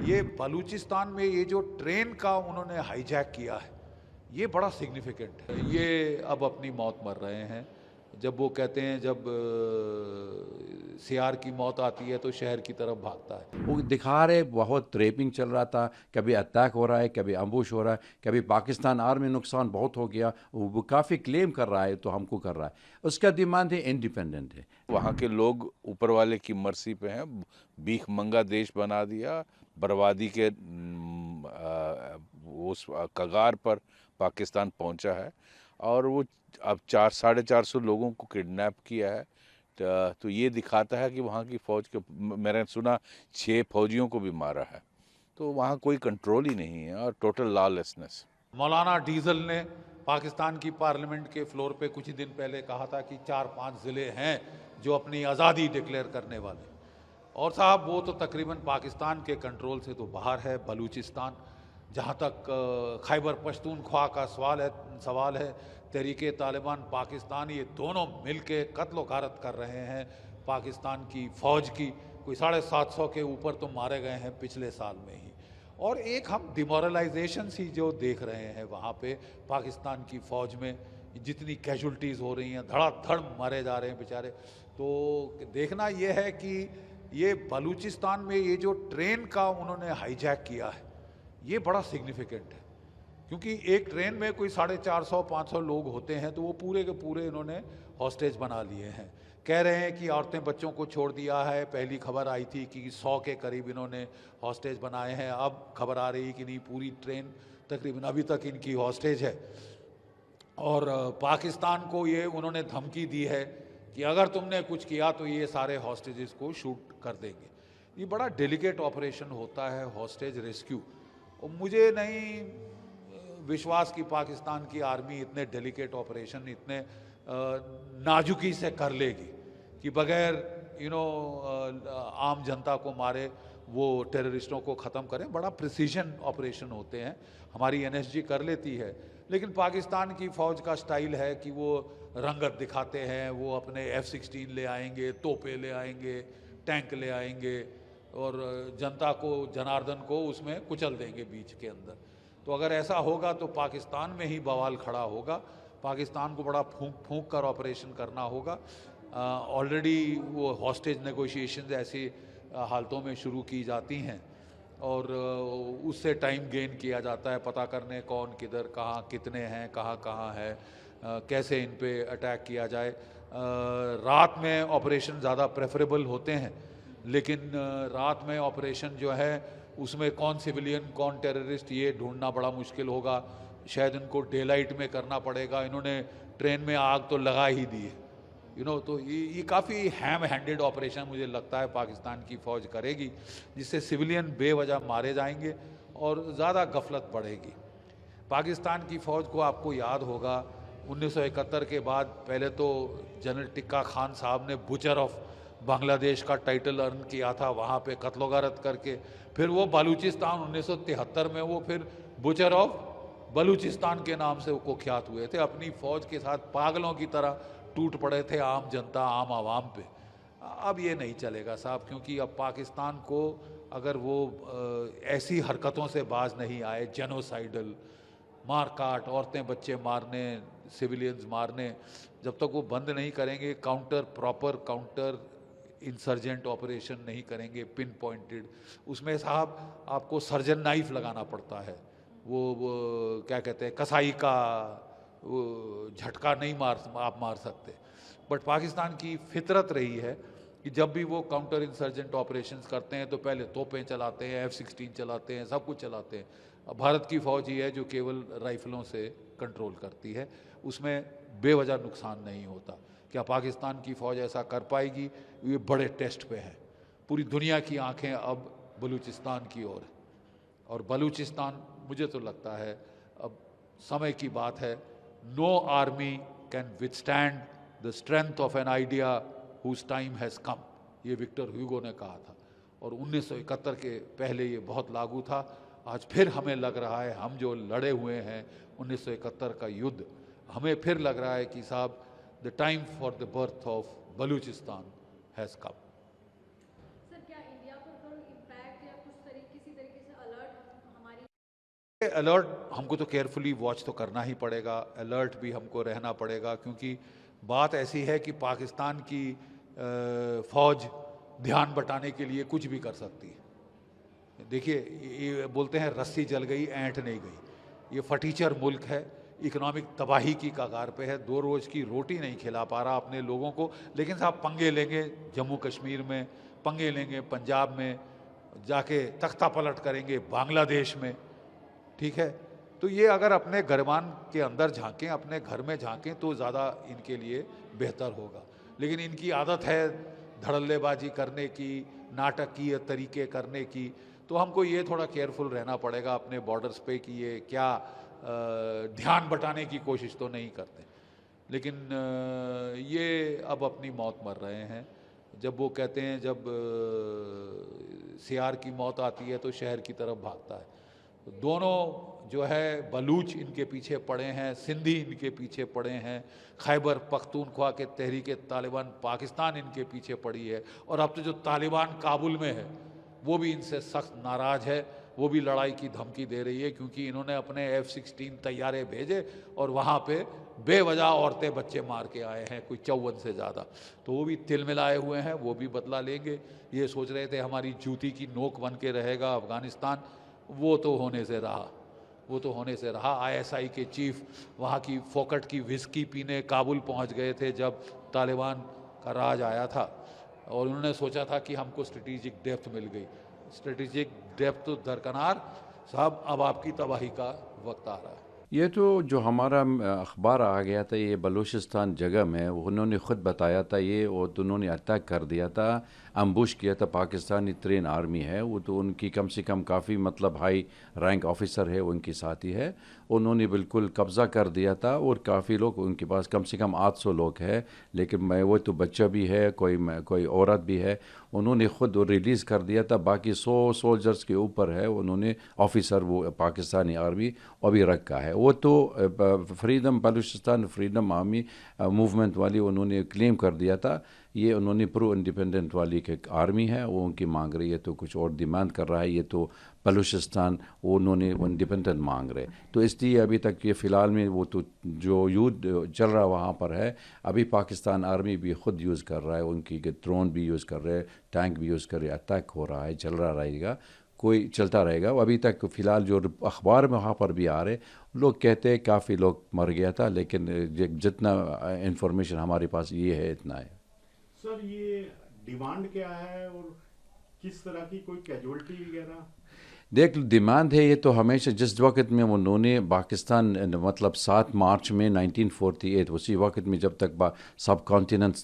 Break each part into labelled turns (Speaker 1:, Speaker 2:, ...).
Speaker 1: ये बलूचिस्तान में ये जो ट्रेन का उन्होंने हाईजैक किया है, ये बड़ा सिग्निफिकेंट है। ये अब अपनी मौत मर रहे हैं। जब वो कहते हैं जब सियार की मौत आती है तो शहर की तरफ भागता है।
Speaker 2: वो दिखा रहे बहुत रेपिंग चल रहा था, कभी अटैक हो रहा है, कभी अम्बुश हो रहा है, कभी पाकिस्तान आर्मी नुकसान बहुत हो गया, वो काफ़ी क्लेम कर रहा है तो हमको कर रहा है। उसका डिमांड है इंडिपेंडेंट है।
Speaker 3: वहाँ के लोग ऊपर वाले की मर्जी पे हैं। भीख मंगा देश बना दिया, बर्बादी के उस कगार पर पाकिस्तान पहुंचा है। और वो अब 400-450 लोगों को किडनैप किया है। तो ये दिखाता है कि वहाँ की फ़ौज के, मैंने सुना 6 फौजियों को भी मारा है। तो वहाँ कोई कंट्रोल ही नहीं है और टोटल लॉलेसनेस।
Speaker 1: मौलाना डीजल ने पाकिस्तान की पार्लियामेंट के फ्लोर पे कुछ ही दिन पहले कहा था कि 4-5 ज़िले हैं जो अपनी आज़ादी डिक्लेयर करने वाले। और साहब वो तो तकरीबन पाकिस्तान के कंट्रोल से तो बाहर है। बलूचिस्तान, जहाँ तक खैबर पख्तूनख्वा का सवाल है, तहरीके तालिबान पाकिस्तान, ये दोनों मिल के कत्ल गारत कर रहे हैं पाकिस्तान की फ़ौज की। कोई 750 के ऊपर तो मारे गए हैं पिछले साल में ही। और एक हम डिमोरलाइजेशन सी जो देख रहे हैं वहाँ पे पाकिस्तान की फ़ौज में, जितनी कैजुअल्टीज़ हो रही हैं, धड़ाधड़ मारे जा रहे हैं बेचारे। तो देखना ये है कि ये बलूचिस्तान में ये जो ट्रेन का उन्होंने हाईजैक किया है, ये बड़ा सिग्निफिकेंट है। क्योंकि एक ट्रेन में कोई 450-500 लोग होते हैं, तो वो पूरे के पूरे इन्होंने हॉस्टेज बना लिए हैं। कह रहे हैं कि औरतें बच्चों को छोड़ दिया है। पहली खबर आई थी कि 100 के करीब इन्होंने हॉस्टेज बनाए हैं। अब खबर आ रही कि नहीं, पूरी ट्रेन तकरीबन अभी तक इनकी हॉस्टेज है। और पाकिस्तान को ये उन्होंने धमकी दी है कि अगर तुमने कुछ किया तो ये सारे हॉस्टेजेस को शूट कर देंगे। ये बड़ा डेलिकेट ऑपरेशन होता है हॉस्टेज रेस्क्यू। और मुझे नहीं विश्वास कि पाकिस्तान की आर्मी इतने डेलिकेट ऑपरेशन इतने नाजुकी से कर लेगी कि बगैर आम जनता को मारे वो टेररिस्टों को ख़त्म करें। बड़ा प्रिसीजन ऑपरेशन होते हैं। हमारी एनएसजी कर लेती है, लेकिन पाकिस्तान की फ़ौज का स्टाइल है कि वो रंगत दिखाते हैं। वो अपने F-16 ले आएंगे, तोपे ले आएंगे, टैंक ले आएंगे और जनता को, जनार्दन को उसमें कुचल देंगे बीच के अंदर। तो अगर ऐसा होगा तो पाकिस्तान में ही बवाल खड़ा होगा। पाकिस्तान को बड़ा फूंक कर ऑपरेशन करना होगा। ऑलरेडी वो हॉस्टेज नेगोशिएशंस ऐसी हालतों में शुरू की जाती हैं और उससे टाइम गेन किया जाता है, पता करने कौन किधर कहाँ कितने हैं, कहाँ कहाँ है, कैसे इन पे अटैक किया जाए। रात में ऑपरेशन ज़्यादा प्रेफरेबल होते हैं, लेकिन रात में ऑपरेशन जो है उसमें कौन सिविलियन कौन टेररिस्ट ये ढूंढना बड़ा मुश्किल होगा। शायद इनको डे लाइट में करना पड़ेगा। इन्होंने ट्रेन में आग तो लगा ही दी है, तो ये काफ़ी हैम हैंडेड ऑपरेशन मुझे लगता है पाकिस्तान की फ़ौज करेगी, जिससे सिविलियन बेवजह मारे जाएंगे और ज़्यादा गफलत बढ़ेगी। पाकिस्तान की फ़ौज को आपको याद होगा 1971 के बाद पहले तो जनरल टिक्का खान साहब ने बुचर ऑफ बांग्लादेश का टाइटल अर्न किया था वहाँ पे कत्ल गारत करके। फिर वो बलूचिस्तान 1973 में वो फिर बुचर ऑफ बलूचिस्तान के नाम से वो कुख्यात हुए थे। अपनी फ़ौज के साथ पागलों की तरह टूट पड़े थे आम जनता, आम आवाम पे। अब ये नहीं चलेगा साहब, क्योंकि अब पाकिस्तान को अगर वो ऐसी हरकतों से बाज नहीं आए, जेनोसाइडल मार काट, औरतें बच्चे मारने, सिविलियंस मारने, जब तक वो बंद नहीं करेंगे, प्रॉपर काउंटर इंसर्जेंट ऑपरेशन नहीं करेंगे पिन पॉइंटेड, उसमें साहब आपको सर्जन नाइफ लगाना पड़ता है। वो क्या कहते हैं, कसाई का झटका नहीं आप मार सकते। बट पाकिस्तान की फितरत रही है कि जब भी वो काउंटर इंसर्जेंट ऑपरेशंस करते हैं तो पहले तोपें चलाते हैं, F-16 चलाते हैं, सब कुछ चलाते हैं। अब भारत की फ़ौज ही है जो केवल राइफलों से कंट्रोल करती है, उसमें बेवजह नुकसान नहीं होता। क्या पाकिस्तान की फ़ौज ऐसा कर पाएगी? ये बड़े टेस्ट पे है। पूरी दुनिया की आंखें अब बलूचिस्तान की ओर है और बलूचिस्तान, मुझे तो लगता है अब समय की बात है। No army can withstand the strength of an idea whose time has come, ये विक्टर ह्यूगो ने कहा था और 1971 के पहले ये बहुत लागू था। आज फिर हमें लग रहा है, हम जो लड़े हुए हैं 1971 का युद्ध, हमें फिर लग रहा है कि साहब the time for the birth of Balochistan has come.
Speaker 4: Sir, क्या इंडिया पर इम्पैक्ट या किसी तरीके
Speaker 1: अलर्ट हमको तो केयरफुली वॉच तो करना ही पड़ेगा, अलर्ट भी हमको रहना पड़ेगा, क्योंकि बात ऐसी है कि पाकिस्तान की फौज ध्यान बटाने के लिए कुछ भी कर सकती है। देखिए, ये बोलते हैं रस्सी जल गई ऐंठ नहीं गई। ये फटीचर मुल्क है, इकोनॉमिक तबाही की कगार पे है, 2 रोज़ की रोटी नहीं खिला पा रहा अपने लोगों को, लेकिन साहब पंगे लेंगे जम्मू कश्मीर में, पंगे लेंगे पंजाब में, जाके तख्ता पलट करेंगे बांग्लादेश में, ठीक है। तो ये अगर अपने गरमान के अंदर झांकें, अपने घर में झांकें, तो ज़्यादा इनके लिए बेहतर होगा। लेकिन इनकी आदत है धड़ल्लेबाजी करने की, नाटकीय तरीके करने की, तो हमको ये थोड़ा केयरफुल रहना पड़ेगा अपने बॉर्डर्स पे कि ये क्या ध्यान बटाने की कोशिश तो नहीं करते। लेकिन ये अब अपनी मौत मर रहे हैं। जब वो कहते हैं जब सियार की मौत आती है तो शहर की तरफ भागता है। दोनों जो है बलूच इनके पीछे पड़े हैं, सिंधी इनके पीछे पड़े हैं, खैबर पख्तूनख्वा के तहरीक तालिबान पाकिस्तान इनके पीछे पड़ी है, और अब तो जो तालिबान काबुल में है वो भी इनसे सख्त नाराज़ है, वो भी लड़ाई की धमकी दे रही है, क्योंकि इन्होंने अपने F-16 तैयारे भेजे और वहाँ पे बेवजह औरतें बच्चे मार के आए हैं, कोई 54 से ज़्यादा। तो वो भी तिल मिलाए हुए हैं, वो भी बदला लेंगे। ये सोच रहे थे हमारी जूती की नोक बन के रहेगा अफ़गानिस्तान, वो तो होने से रहा, वो तो होने से रहा। ISI के चीफ वहाँ की फोकट की विस्की पीने काबुल पहुँच गए थे जब तालिबान का राज आया था, और उन्होंने सोचा था कि हमको स्ट्रेटेजिक डेप्थ मिल गई। स्ट्रेटेजिक डेप्थ तो दरकिनार साहब, अब आपकी तबाही का वक्त आ रहा है।
Speaker 2: ये तो जो हमारा अखबार आ गया था, ये बलूचिस्तान जगह में, उन्होंने ख़ुद बताया था ये, और तो उन्होंने अटैक कर दिया था, अम्बुश किया था। पाकिस्तानी ट्रेन आर्मी है वो, तो उनकी कम से कम काफ़ी मतलब हाई रैंक ऑफिसर है, उनकी साथी है, उन्होंने बिल्कुल कब्ज़ा कर दिया था, और काफ़ी लोग उनके पास कम से कम 800 लोग हैं। लेकिन मैं वो तो बच्चा भी है, कोई औरत भी है, उन्होंने ख़ुद रिलीज़ कर दिया था। बाकी 100 सोल्जर्स के ऊपर है, उन्होंने ऑफिसर वो पाकिस्तानी आर्मी अभी रखा है। वो तो freedom Balochistan freedom army movement वाली उन्होंने क्लेम कर दिया था। ये उन्होंने प्रो इंडिपेंडेंट वाली के आर्मी है, वो उनकी मांग रही है, तो कुछ और डिमांड कर रहा है। ये तो बलूचिस्तान वो उन्होंने इंडिपेंडेंट मांग रहे, तो इसलिए अभी तक ये फ़िलहाल में वो तो जो युद्ध चल रहा वहाँ पर है, अभी पाकिस्तान आर्मी भी ख़ुद यूज़ कर रहा है, उनकी ड्रोन भी यूज़ कर रहे हैं, टैंक भी यूज़ कर रहे हैं, अटैक हो रहा है, चल रहा रहेगा, कोई चलता रहेगा। अभी तक फ़िलहाल जो अखबार में वहाँ पर भी आ रहे, लोग कहते हैं काफ़ी लोग मर गया था, लेकिन जितना इंफॉर्मेशन हमारे पास ये है इतना है।
Speaker 4: सर, ये डिमांड क्या है और किस तरह की कोई कैजुअल्टी वगैरह?
Speaker 2: देख, डिमांड है ये तो हमेशा, जिस वक्त में उन्होंने पाकिस्तान मतलब 7 मार्च में 1948, उसी वक्त में जब तक सब कॉन्टिनेंट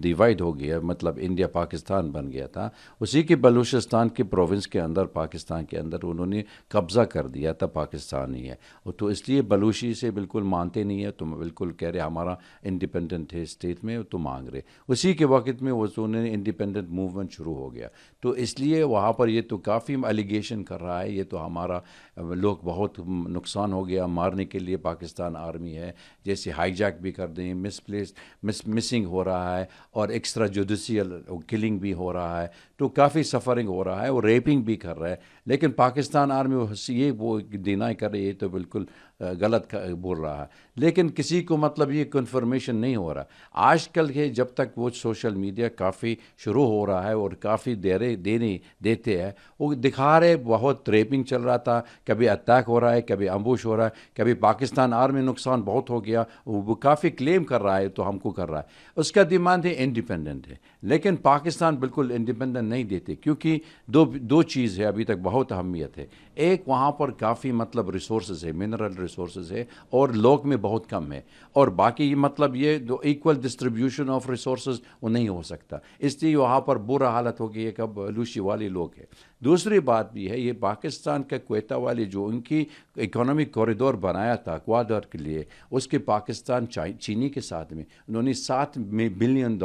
Speaker 2: डिवाइड हो गया, मतलब इंडिया पाकिस्तान बन गया था, उसी के बलूचिस्तान के प्रोविंस के अंदर, पाकिस्तान के अंदर उन्होंने कब्ज़ा कर दिया था, पाकिस्तान ही है। तो इसलिए बलूची से बिल्कुल मानते नहीं है, तो बिल्कुल कह रहे हमारा इंडिपेंडेंट है स्टेट में, तो मांग रहे। उसी के वक्त में वो उन्होंने इंडिपेंडेंट मूवमेंट शुरू हो गया, तो इसलिए वहाँ पर ये तो काफ़ी एलिगेशन कर रहा है, ये तो हमारा लोग बहुत नुकसान हो गया, मारने के लिए पाकिस्तान आर्मी है, जैसे हाईजैक भी कर दें, मिसिंग हो रहा है, और एक्स्ट्रा जुडिशियल किलिंग भी हो रहा है, तो काफ़ी सफ़रिंग हो रहा है, और रेपिंग भी कर रहा है। लेकिन पाकिस्तान आर्मी ये वो डिनाई कर रही है, तो बिल्कुल गलत बोल रहा है। लेकिन किसी को मतलब ये कन्फर्मेशन नहीं हो रहा आजकल के, जब तक वो सोशल मीडिया काफ़ी शुरू हो रहा है और काफ़ी देते हैं, वो दिखा रहे बहुत रेपिंग चल रहा था, कभी अटैक हो रहा है, कभी अम्बुश हो रहा है, कभी पाकिस्तान आर्मी नुकसान बहुत हो गया, वो काफ़ी क्लेम कर रहा है, तो हमको कर रहा है। उसका डिमांड है इंडिपेंडेंट है, लेकिन पाकिस्तान बिल्कुल इंडिपेंडेंट नहीं देते, क्योंकि दो चीज़ है अभी तक बहुत अहमियत है। एक, वहाँ पर काफ़ी मतलब रिसोर्सेज है, मिनरल रिसोर्सेज है, और लोग में बहुत कम है, और बाकी मतलब ये जो इक्वल डिस्ट्रीब्यूशन ऑफ रिसोर्सेज वो नहीं हो सकता, इसलिए वहाँ पर बुरा हालत हो गई है, कब बलूची वाले लोग हैं। दूसरी बात भी है, ये पाकिस्तान के क्वेटा वाले जो उनकी इकोनॉमिक कॉरिडोर बनाया था इक्वाडोर के लिए, उसके पाकिस्तान चीनी के साथ में उन्होंने $7 बिलियन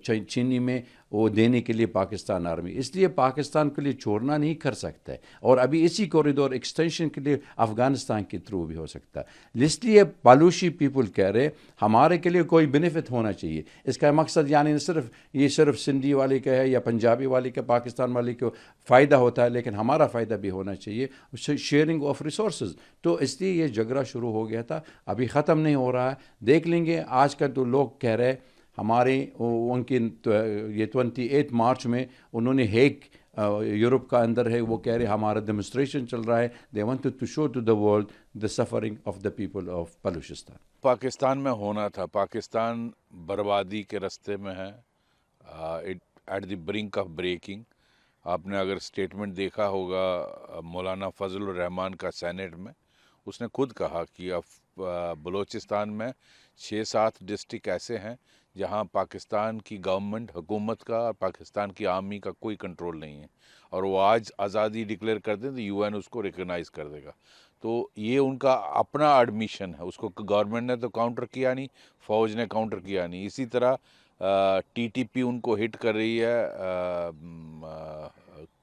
Speaker 2: चीनी में वो देने के लिए पाकिस्तान आर्मी, इसलिए पाकिस्तान के लिए छोड़ना नहीं कर सकता है। और अभी इसी कॉरिडोर एक्सटेंशन के लिए अफ़गानिस्तान के थ्रू भी हो सकता है। इसलिए बलूची पीपल कह रहे हमारे के लिए कोई बेनिफिट होना चाहिए। इसका मकसद यानी सिर्फ सिंधी वाले का है या पंजाबी वाले का, पाकिस्तान वाले को फ़ायदा होता है, लेकिन हमारा फ़ायदा भी होना चाहिए, शेयरिंग ऑफ रिसोर्सेज। तो इसलिए ये झगड़ा शुरू हो गया था, अभी ख़त्म नहीं हो रहा है। देख लेंगे। आजकल तो लोग कह रहे हमारे उनकी ये 28 मार्च में उन्होंने हेग यूरोप का अंदर है, वो कह रहे हमारा डेमोन्स्ट्रेशन चल रहा है। They wanted to show to the world the suffering of the people of Balochistan.
Speaker 3: Pakistan में होना था, पाकिस्तान बर्बादी के रास्ते में है, at the brink of breaking. आपने अगर स्टेटमेंट देखा होगा मौलाना फजलुर रहमान का सेनेट में, उसने खुद कहा कि अब बलूचिस्तान में 6-7 डिस्ट्रिक्ट ऐसे हैं जहां पाकिस्तान की गवर्नमेंट, हुकूमत का और पाकिस्तान की आर्मी का कोई कंट्रोल नहीं है, और वो आज आज़ादी डिक्लेयर कर दें तो यूएन उसको रिकग्नाइज़ कर देगा। तो ये उनका अपना एडमिशन है, उसको गवर्नमेंट ने तो काउंटर किया नहीं, फ़ौज ने काउंटर किया नहीं। इसी तरह टीटीपी उनको हिट कर रही है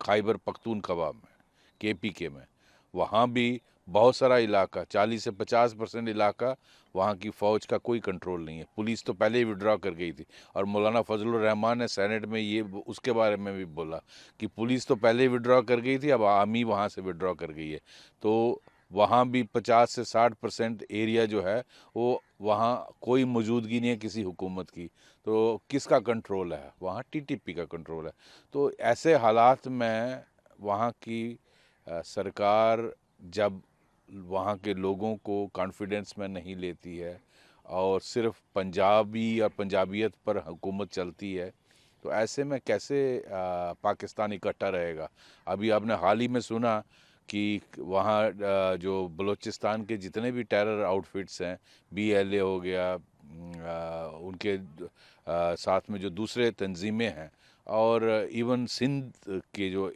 Speaker 3: खैबर पख्तूनख्वा में, केपीके में। वहाँ भी बहुत सारा इलाका, 40 से 50% इलाका, वहाँ की फ़ौज का कोई कंट्रोल नहीं है। पुलिस तो पहले ही विड्रॉ कर गई थी, और मौलाना फजलुर रहमान ने सेनेट में ये उसके बारे में भी बोला कि पुलिस तो पहले ही विड्रॉ कर गई थी, अब आर्मी वहाँ से विड्रॉ कर गई है। तो वहाँ भी 50 से 60% एरिया जो है वो, वहाँ कोई मौजूदगी नहीं है किसी हुकूमत की। तो किसका कंट्रोल है? वहाँ टीटीपी का कंट्रोल है। तो ऐसे हालात में वहाँ की सरकार जब वहाँ के लोगों को कॉन्फिडेंस में नहीं लेती है और सिर्फ पंजाबी और पंजाबियत पर हुकूमत चलती है, तो ऐसे में कैसे पाकिस्तान इकट्ठा रहेगा? अभी आपने हाल ही में सुना कि वहाँ जो बलूचिस्तान के जितने भी टेरर आउटफिट्स हैं, BLA हो गया, उनके साथ में जो दूसरे तंजीमें हैं, और इवन सिंध के जो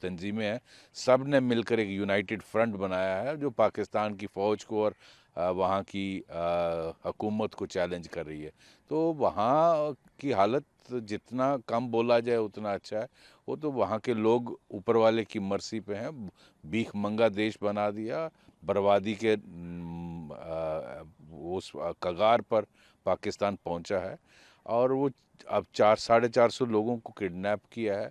Speaker 3: तंजीमें हैं, सब ने मिलकर एक यूनाइटेड फ्रंट बनाया है जो पाकिस्तान की फ़ौज को और वहाँ की हुकूमत को चैलेंज कर रही है। तो वहाँ की हालत जितना कम बोला जाए उतना अच्छा है। वो तो वहाँ के लोग ऊपर वाले की मर्जी पे हैं। भीख मंगा देश बना दिया, बर्बादी के उस कगार पर पाकिस्तान पहुँचा है, और वो अब 400-450 लोगों को किडनैप किया है।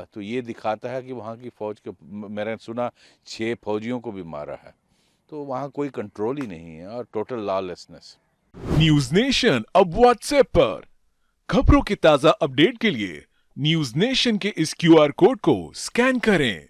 Speaker 3: तो ये दिखाता है कि वहाँ की फ़ौज के, मैंने सुना 6 फौजियों को भी मारा है। तो वहाँ कोई कंट्रोल ही नहीं है और टोटल लॉलेसनेस।
Speaker 5: न्यूज नेशन अब व्हाट्सएप पर खबरों के ताजा अपडेट के लिए न्यूज नेशन के इस QR कोड को स्कैन करें।